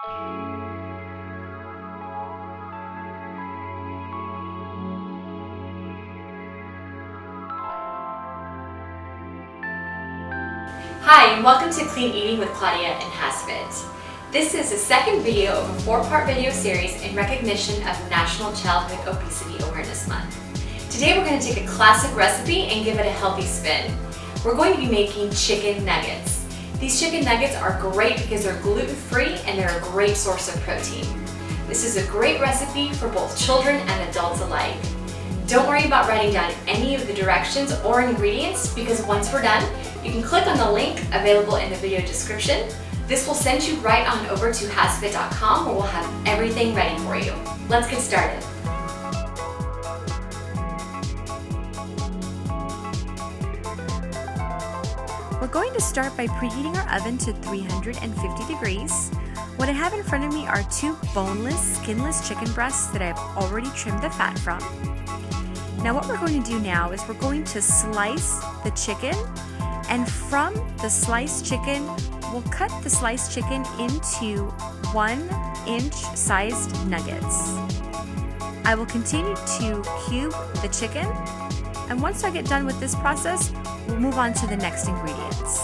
Hi, and welcome to Clean Eating with Claudia and HASfit. This is the second video of a 4-part video series in recognition of National Childhood Obesity Awareness Month. Today we're going to take a classic recipe and give it a healthy spin. We're going to be making chicken nuggets. These chicken nuggets are great because they're gluten-free and they're a great source of protein. This is a great recipe for both children and adults alike. Don't worry about writing down any of the directions or ingredients because once we're done, you can click on the link available in the video description. This will send you right on over to HASfit.com where we'll have everything ready for you. Let's get started. We're going to start by preheating our oven to 350 degrees. What I have in front of me are 2 boneless, skinless chicken breasts that I've already trimmed the fat from. Now what we're going to do now is we're going to slice the chicken, and from the sliced chicken, we'll cut the sliced chicken into 1-inch sized nuggets. I will continue to cube the chicken, and once I get done with this process, we'll move on to the next ingredients.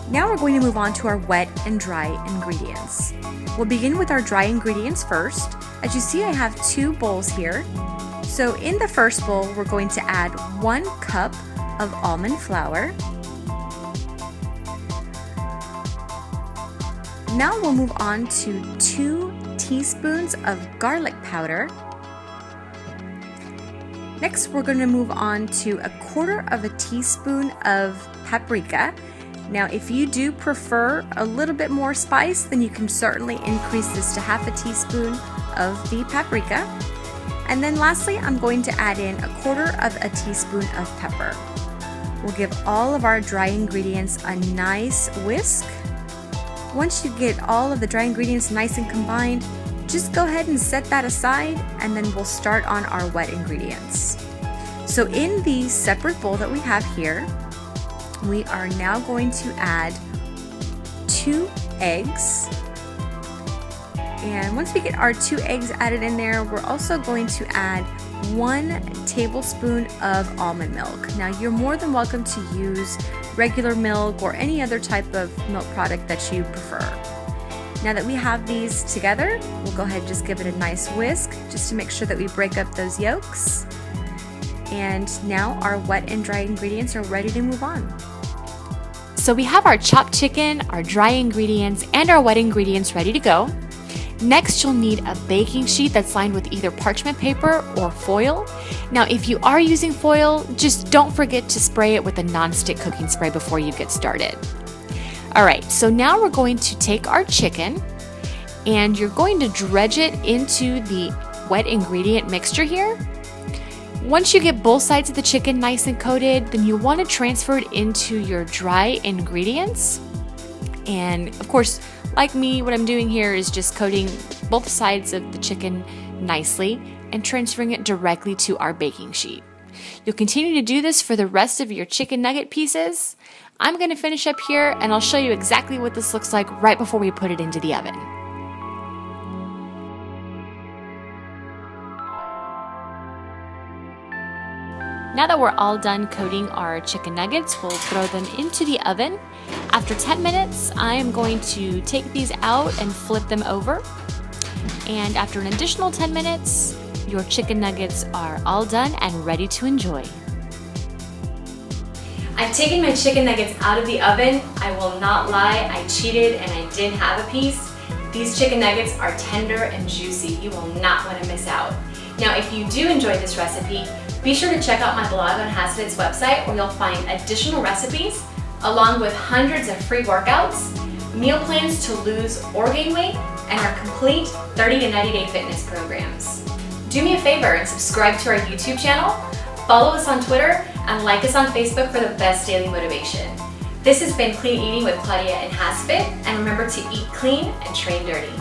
Now we're going to move on to our wet and dry ingredients. We'll begin with our dry ingredients first. As you see, I have 2 bowls here. So in the first bowl, we're going to add 1 cup of almond flour. Now we'll move on to 2 teaspoons of garlic powder. Next, we're going to move on to 1/4 teaspoon of paprika. Now, if you do prefer a little bit more spice, then you can certainly increase this to 1/2 teaspoon of the paprika. And then lastly, I'm going to add in 1/4 teaspoon of pepper. We'll give all of our dry ingredients a nice whisk. Once you get all of the dry ingredients nice and combined, just go ahead and set that aside, and then we'll start on our wet ingredients. So in the separate bowl that we have here, we are now going to add 2 eggs. And once we get our 2 eggs added in there, we're also going to add 1 tablespoon of almond milk. Now, you're more than welcome to use regular milk or any other type of milk product that you prefer. Now that we have these together, we'll go ahead and just give it a nice whisk just to make sure that we break up those yolks. And now our wet and dry ingredients are ready to move on. So we have our chopped chicken, our dry ingredients, and our wet ingredients ready to go. Next, you'll need a baking sheet that's lined with either parchment paper or foil. Now, if you are using foil, just don't forget to spray it with a non-stick cooking spray before you get started. All right, so now we're going to take our chicken and you're going to dredge it into the wet ingredient mixture here. Once you get both sides of the chicken nice and coated, then you want to transfer it into your dry ingredients. And of course, like me, what I'm doing here is just coating both sides of the chicken nicely and transferring it directly to our baking sheet. You'll continue to do this for the rest of your chicken nugget pieces. I'm going to finish up here and I'll show you exactly what this looks like right before we put it into the oven. Now that we're all done coating our chicken nuggets, we'll throw them into the oven. After 10 minutes, I am going to take these out and flip them over. And after an additional 10 minutes, your chicken nuggets are all done and ready to enjoy. I've taken my chicken nuggets out of the oven. I will not lie, I cheated and I did have a piece. These chicken nuggets are tender and juicy. You will not want to miss out. Now, if you do enjoy this recipe, be sure to check out my blog on HASfit's website where you'll find additional recipes along with hundreds of free workouts, meal plans to lose or gain weight, and our complete 30 to 90 day fitness programs. Do me a favor and subscribe to our YouTube channel, follow us on Twitter, and like us on Facebook for the best daily motivation. This has been Clean Eating with Claudia and HASfit, and remember to eat clean and train dirty.